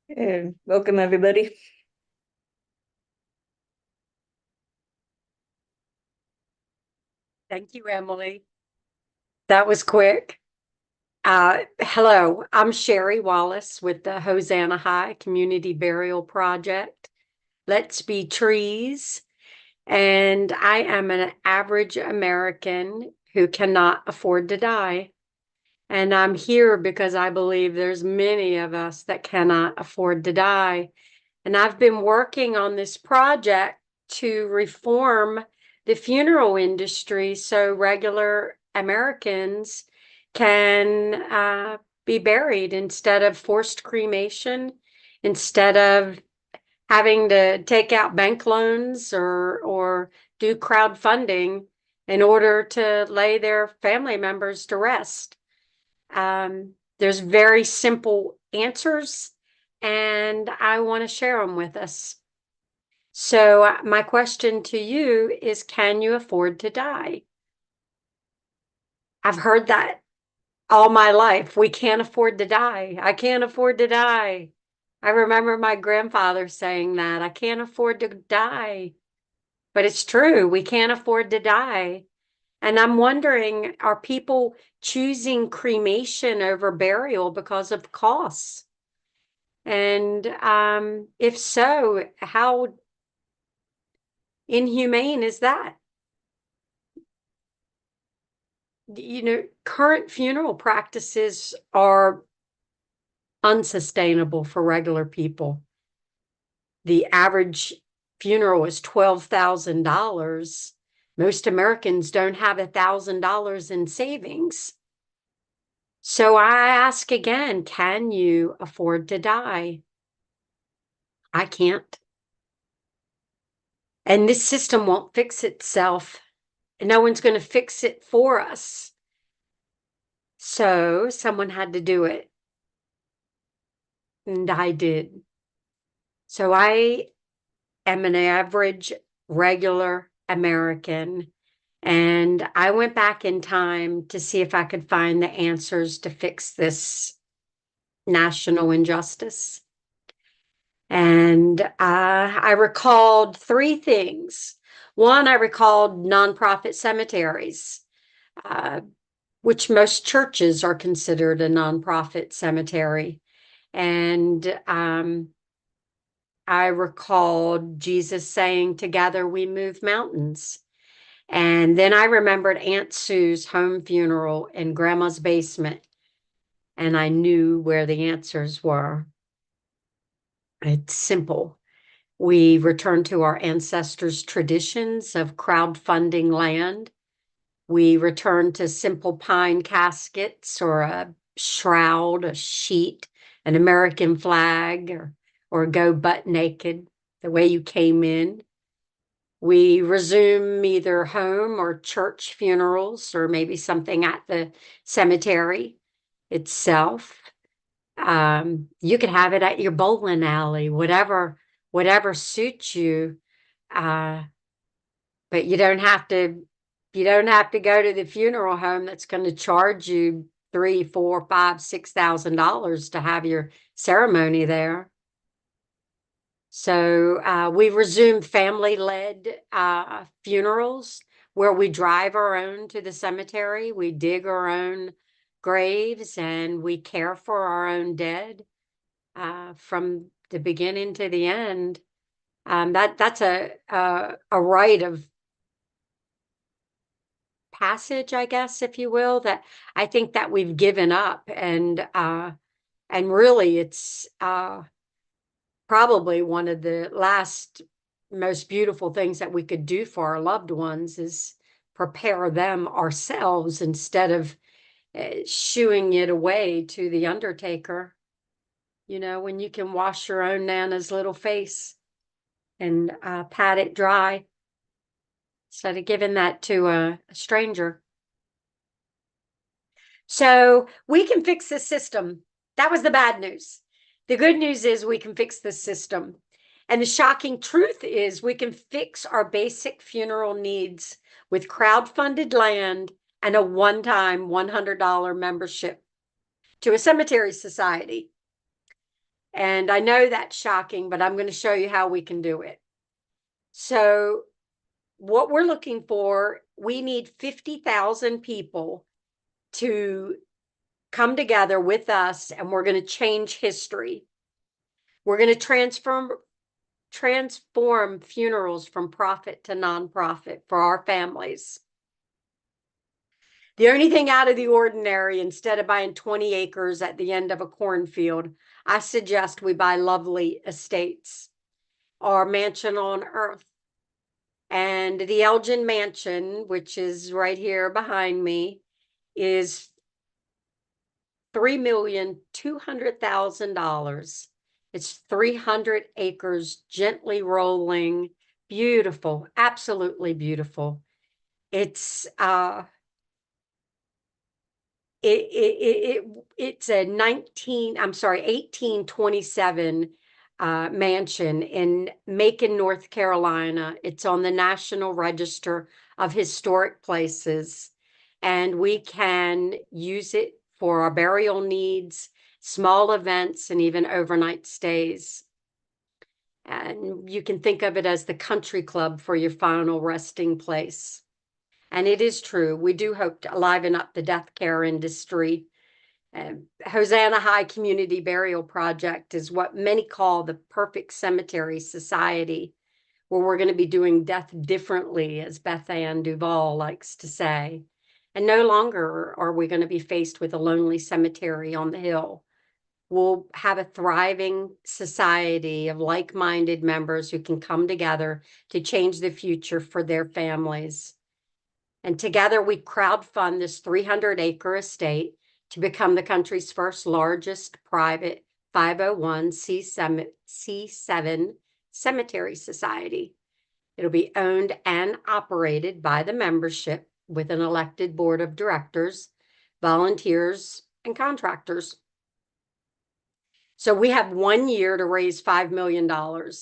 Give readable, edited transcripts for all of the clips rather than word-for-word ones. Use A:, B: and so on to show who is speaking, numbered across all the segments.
A: Welcome, everybody.
B: Thank you, Emily. That was quick. Hello, I'm Cheri Wallace with the Hosanna High Community Burial Project. Let's Be Trees. And I am an average American who cannot afford to die. And I'm here because I believe there's many of us that cannot afford to die. And I've been working on this project to reform the funeral industry so regular Americans can be buried instead of forced cremation, instead of having to take out bank loans or do crowdfunding in order to lay their family members to rest. There's very simple answers, and I want to share them with us. So, my question to you is, can you afford to die? I've heard that all my life. We can't afford to die. I can't afford to die. I remember my grandfather saying that. I can't afford to die. But it's true. We can't afford to die. And I'm wondering, are people choosing cremation over burial because of costs? And if so, how inhumane is that? Current funeral practices are unsustainable for regular people. The average funeral is $12,000. Most Americans don't have $1,000 in savings. So I ask again, can you afford to die? I can't. And this system won't fix itself. No one's going to fix it for us. So someone had to do it. And I did. So I am an average, regular American. And I went back in time to see if I could find the answers to fix this national injustice. And I recalled three things. One, I recalled nonprofit cemeteries, uh, which most churches are considered a nonprofit cemetery. And I recalled Jesus saying, "Together we move mountains." And then I remembered Aunt Sue's home funeral in Grandma's basement, and I knew where the answers were. It's simple. We return to our ancestors' traditions of crowdfunding land. We return to simple pine caskets or a shroud, a sheet, an American flag, or go butt naked the way you came in. We resume either home or church funerals, or maybe something at the cemetery itself. You could have it at your bowling alley, whatever suits you. Uh, but you don't have to go to the funeral home that's going to charge you 3, 4, 5, $6,000 to have your ceremony there. So we resumed family-led funerals where we drive our own to the cemetery, we dig our own graves, and we care for our own dead from the beginning to the end. That's a rite of passage, I guess, if you will, that I think that we've given up, and really, it's probably one of the last most beautiful things that we could do for our loved ones is prepare them ourselves instead of shooing it away to the undertaker. When you can wash your own Nana's little face and pat it dry instead of giving that to a stranger. So we can fix this system. That was the bad news. The good news is we can fix this system. And the shocking truth is we can fix our basic funeral needs with crowd-funded land and a one-time $100 membership to a cemetery society. And I know that's shocking, but I'm going to show you how we can do it. So what we're looking for, we need 50,000 people to come together with us, and we're going to change history. We're going to transform funerals from profit to nonprofit for our families. The only thing out of the ordinary, instead of buying 20 acres at the end of a cornfield, I suggest we buy lovely estates or mansion on earth. And the Elgin Mansion, which is right here behind me, is $3,200,000. It's 300 acres, gently rolling, beautiful, absolutely beautiful. It's it's a 1827 mansion in Macon, North Carolina. It's on the National Register of Historic Places, and we can use it for our burial needs, small events, and even overnight stays. And you can think of it as the country club for your final resting place. And it is true. We do hope to liven up the death care industry. Hosanna High Community Burial Project is what many call the perfect cemetery society, where we're going to be doing death differently, as Beth Ann Duval likes to say. And no longer are we going to be faced with a lonely cemetery on the hill. We'll have a thriving society of like-minded members who can come together to change the future for their families. And together we crowdfund this 300-acre estate to become the country's first largest private 501c7 cemetery society. It'll be owned and operated by the membership with an elected board of directors, volunteers, and contractors. So we have 1 year to raise $5 million. And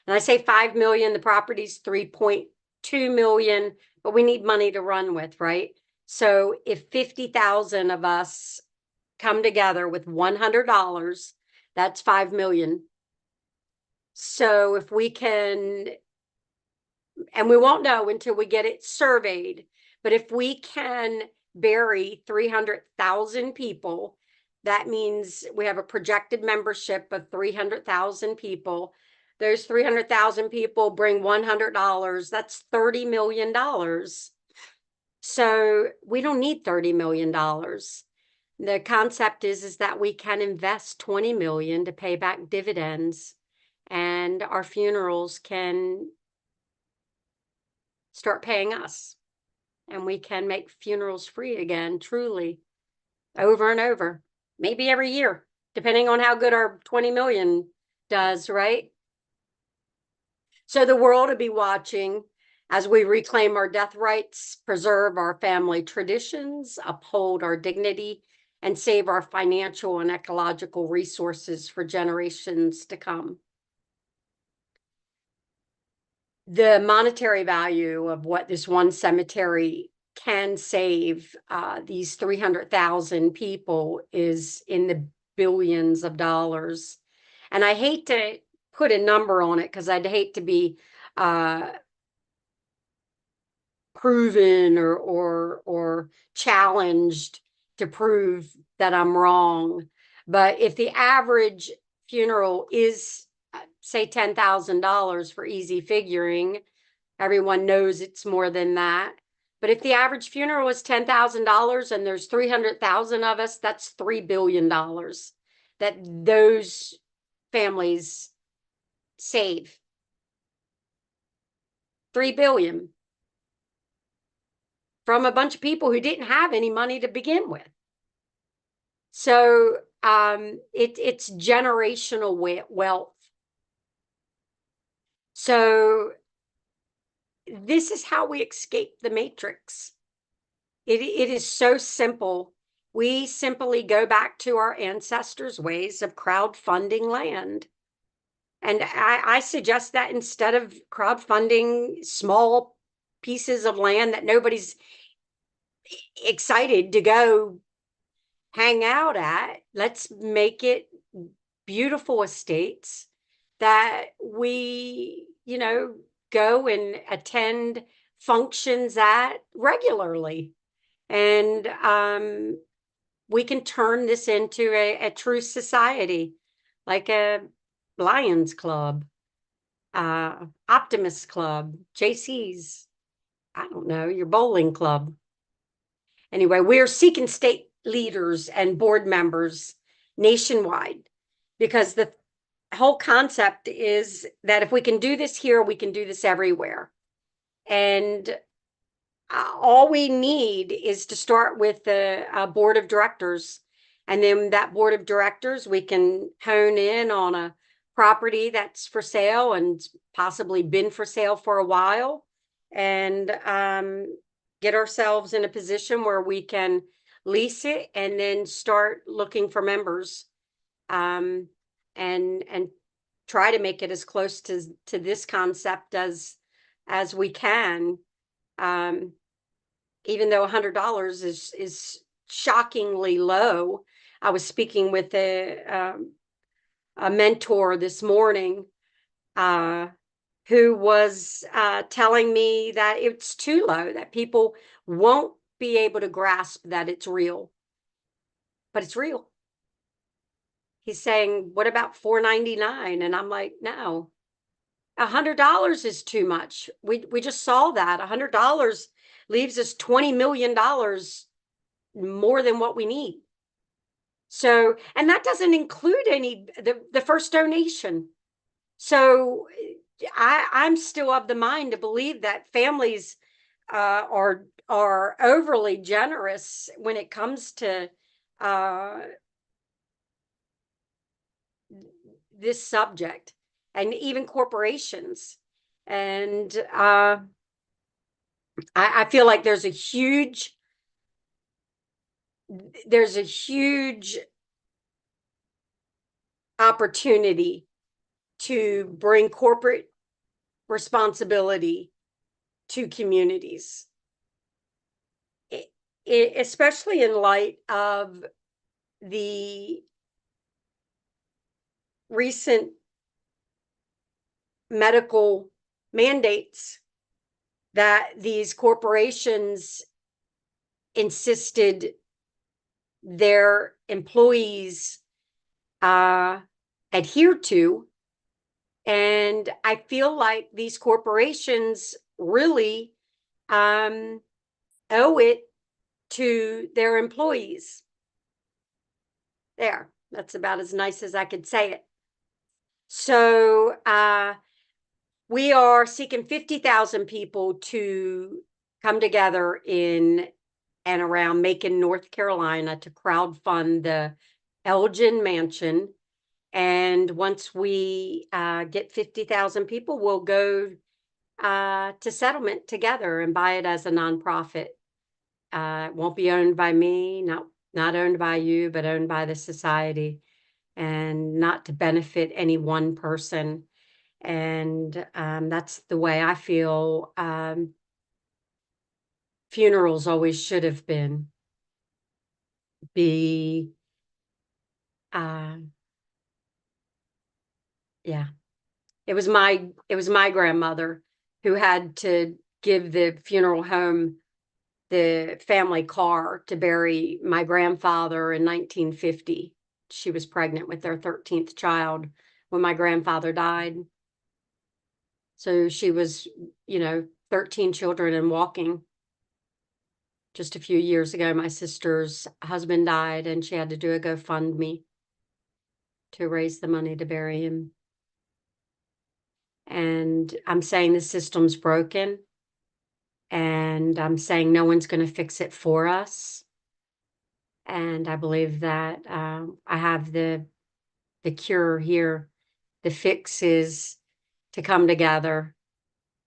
B: I say 5 million, the property's 3.2 million, but we need money to run with, right? So if 50,000 of us come together with $100, that's 5 million. So if we can, and we won't know until we get it surveyed, but if we can bury 300,000 people, that means we have a projected membership of 300,000 people. Those 300,000 people bring $100. That's $30 million. So we don't need $30 million. The concept is that we can invest 20 million to pay back dividends, and our funerals can start paying us, and we can make funerals free again, truly, over and over, maybe every year, depending on how good our 20 million does, right? So the world will be watching as we reclaim our death rights, preserve our family traditions, uphold our dignity, and save our financial and ecological resources for generations to come. The monetary value of what this one cemetery can save these 300,000 people is in the billions of dollars. And I hate to put a number on it because I'd hate to be proven or challenged to prove that I'm wrong. But if the average funeral is, say, $10,000 for easy figuring, everyone knows it's more than that. But if the average funeral is $10,000 and there's 300,000 of us, that's $3 billion that those families save. 3 billion from a bunch of people who didn't have any money to begin with. So it's generational wealth. So this is how we escape the matrix. It is so simple. We simply go back to our ancestors' ways of crowdfunding land. And I suggest that instead of crowdfunding small pieces of land that nobody's excited to go hang out at, let's make it beautiful estates that we, go and attend functions at regularly. And we can turn this into a true society, like a Lions Club, Optimist Club, JC's, I don't know, your bowling club. Anyway, we're seeking state leaders and board members nationwide because the whole concept is that if we can do this here, we can do this everywhere. And all we need is to start with the board of directors. And then that board of directors, we can hone in on a property that's for sale and possibly been for sale for a while, and get ourselves in a position where we can lease it and then start looking for members, and try to make it as close to this concept as we can. Even though $100 is shockingly low. I was speaking with a mentor this morning, who was telling me that it's too low, that people won't be able to grasp that it's real, but it's real. He's saying, what about $4.99? And I'm like, no, $100 is too much. We just saw that $100 leaves us $20 million more than what we need. So, and that doesn't include the first donation. So I'm still of the mind to believe that families are overly generous when it comes to this subject, and even corporations. And I feel like there's a huge opportunity to bring corporate responsibility to communities, especially in light of the recent medical mandates that these corporations insisted their employees adhere to. And I feel like these corporations really owe it to their employees. There, that's about as nice as I could say it. So we are seeking 50,000 people to come together in and around Macon, North Carolina, to crowdfund the Elgin Mansion. And once we get 50,000 people, we'll go to settlement together and buy it as a nonprofit. It won't be owned by me, not owned by you, but owned by the society, and not to benefit any one person. And that's the way I feel funerals always should have been. Yeah, it was my grandmother who had to give the funeral home the family car to bury my grandfather in 1950. She was pregnant with their 13th child when my grandfather died. So she was, 13 children and walking. Just a few years ago, my sister's husband died, and she had to do a GoFundMe to raise the money to bury him. And I'm saying the system's broken, and I'm saying no one's going to fix it for us. And I believe that I have the cure here. The fix is to come together,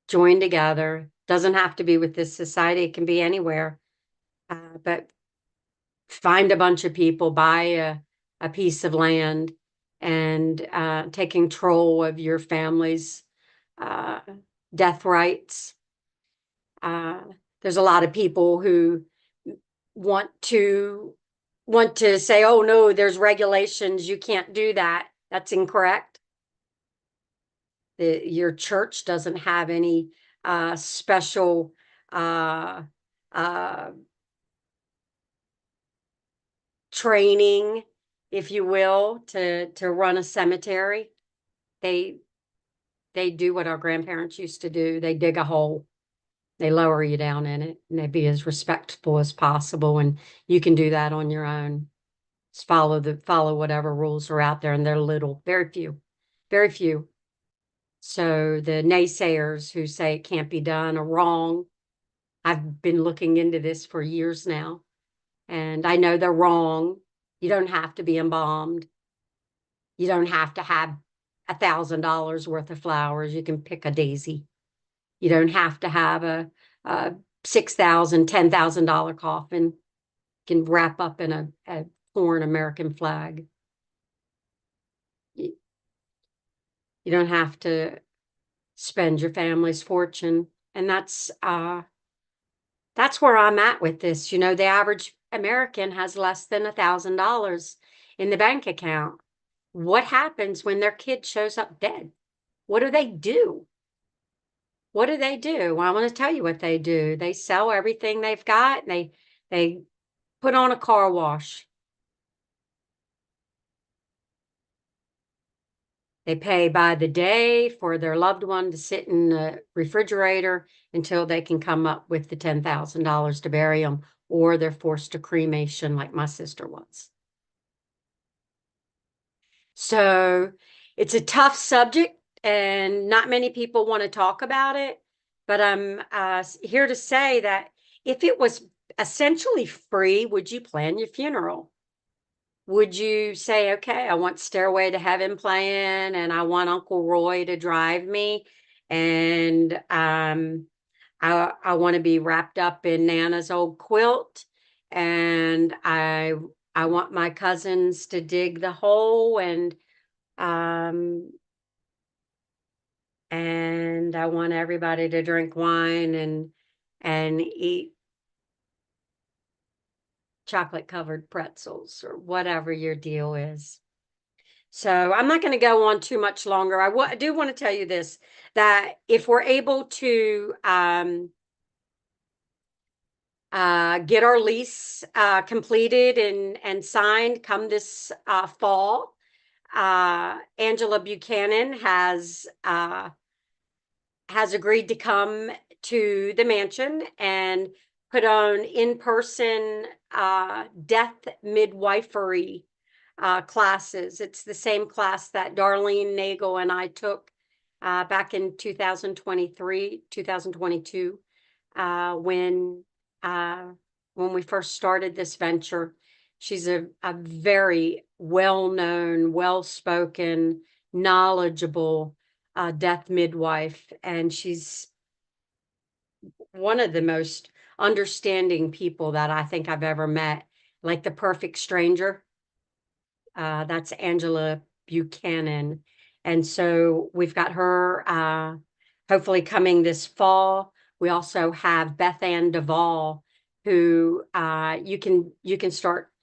B: join together. Doesn't have to be with this society. It can be anywhere. But find a bunch of people, buy a piece of land, and take control of your family's death rights. There's a lot of people who want to say, oh no, there's regulations, you can't do that. That's incorrect. Your church doesn't have any special uh, uh, training, if you will, to run a cemetery. They they do what our grandparents used to do. They dig a hole, they lower you down in it, and they be as respectful as possible. And you can do that on your own. Just follow whatever rules are out there, and they're little, very few, very few. So the naysayers who say it can't be done are wrong. I've been looking into this for years now, and I know they're wrong. You don't have to be embalmed. You don't have to have $1,000 worth of flowers. You can pick a daisy. You don't have to have a $6,000, $10,000 coffin. You can wrap up in a foreign American flag. You, you don't have to spend your family's fortune. And that's where I'm at with this. You know, the average American has less than $1,000 in the bank account. What happens when their kid shows up dead? What do they do? What do they do? Well, I want to tell you what they do. They sell everything they've got, and they put on a car wash. They pay by the day for their loved one to sit in the refrigerator until they can come up with the $10,000 to bury them, or they're forced to cremation like my sister was. So it's a tough subject, and not many people want to talk about it. But I'm here to say that if it was essentially free, would you plan your funeral? Would you say, okay, I want Stairway to Heaven playing, and I want Uncle Roy to drive me, and I want to be wrapped up in Nana's old quilt, and I want my cousins to dig the hole, um, and I want everybody to drink wine and eat chocolate covered pretzels or whatever your deal is. So I'm not going to go on too much longer. I do want to tell you this, that if we're able to get our lease completed and signed come this fall, Angela Buchanan has agreed to come to the mansion and put on in-person death midwifery classes. It's the same class that Darlene Nagel and I took back in 2023, 2022, when we first started this venture. She's a very well-known, well-spoken, knowledgeable death midwife, and she's one of the most understanding people that I think I've ever met, like the perfect stranger. That's Angela Buchanan. And so we've got her hopefully coming this fall. We also have Beth Ann Duvall, who you can start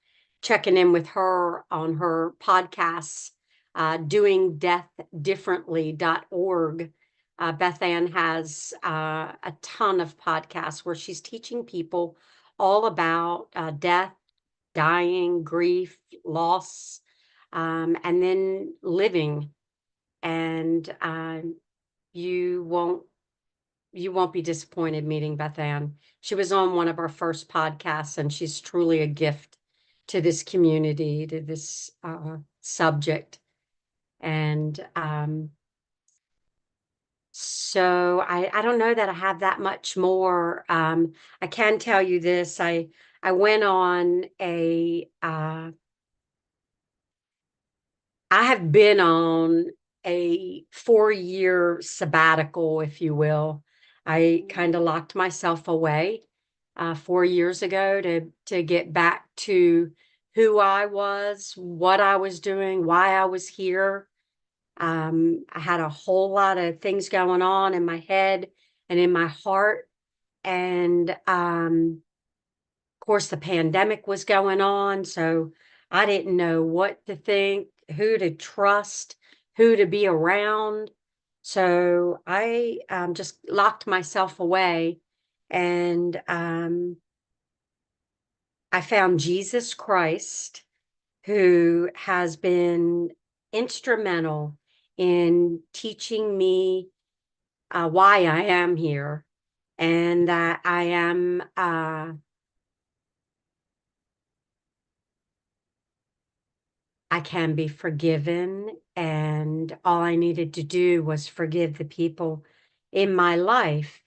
B: checking in with her on her podcasts, doingdeathdifferently.org. Beth Ann has a ton of podcasts where she's teaching people all about death, dying, grief, loss, and then living. And you won't be disappointed meeting Beth Ann. She was on one of our first podcasts, and she's truly a gift to this community, to this subject. And so I don't know that I have that much more. I can tell you this. I went on I have been on a 4-year sabbatical, if you will. I kind of locked myself away 4 years ago to get back to who I was, what I was doing, why I was here. I had a whole lot of things going on in my head and in my heart. And of course, the pandemic was going on. So I didn't know what to think, who to trust, who to be around. So I just locked myself away, and I found Jesus Christ, who has been instrumental in teaching me why I am here, and that I can be forgiven, and all I needed to do was forgive the people in my life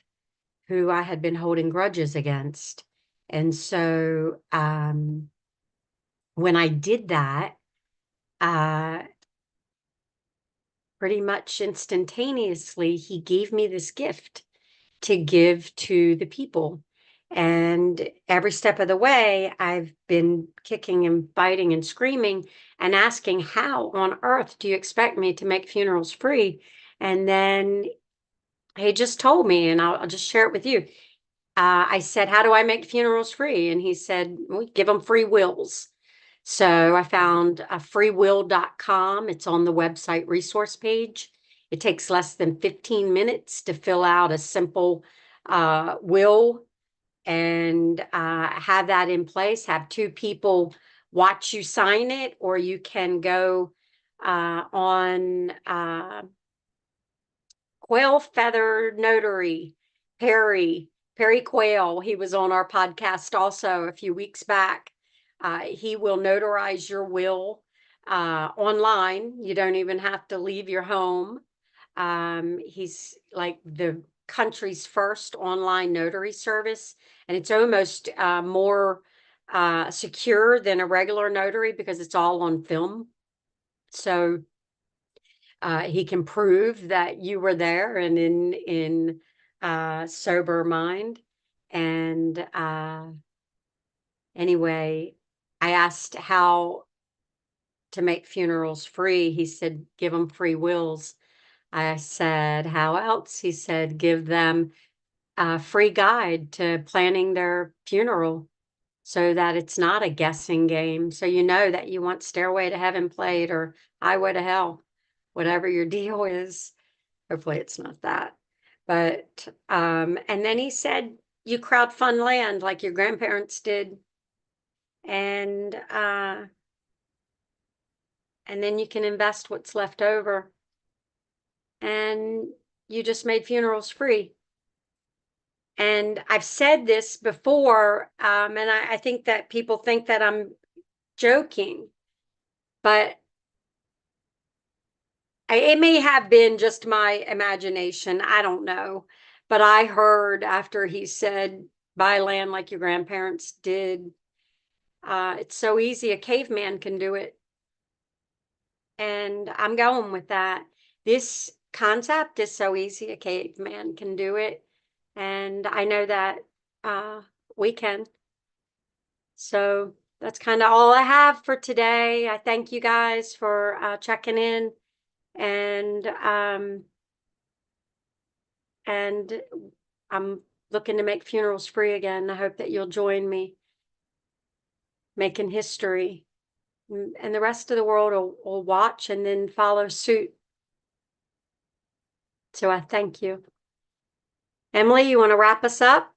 B: who I had been holding grudges against. And so when I did that, uh, pretty much instantaneously, he gave me this gift to give to the people. And every step of the way, I've been kicking and fighting and screaming and asking, how on earth do you expect me to make funerals free? And then he just told me, and I'll just share it with you. I said, how do I make funerals free? And he said, well, give them free wills. So I found freewill.com. It's on the website resource page. It takes less than 15 minutes to fill out a simple will and have that in place. Have two people watch you sign it, or you can go on Quail Feather Notary, Perry Quail. He was on our podcast also a few weeks back. He will notarize your will online. You don't even have to leave your home. He's like the country's first online notary service, and it's almost more secure than a regular notary because it's all on film. So he can prove that you were there and in sober mind. And anyway, I asked how to make funerals free. He said, give them free wills. I said, how else? He said, give them a free guide to planning their funeral so that it's not a guessing game. So you know that you want Stairway to Heaven played or Highway to Hell, whatever your deal is. Hopefully it's not that. But and then he said you crowdfund land like your grandparents did. And and then you can invest what's left over. And you just made funerals free. And I've said this before, and I think that people think that I'm joking, but it may have been just my imagination. I don't know. But I heard after he said, buy land like your grandparents did. It's so easy, a caveman can do it. And I'm going with that. This concept is so easy, a caveman can do it. And I know that we can. So that's kind of all I have for today. I thank you guys for checking in, and and I'm looking to make funerals free again. I hope that you'll join me making history, and the rest of the world will watch and then follow suit. So I thank you. Emily, you want to wrap us up?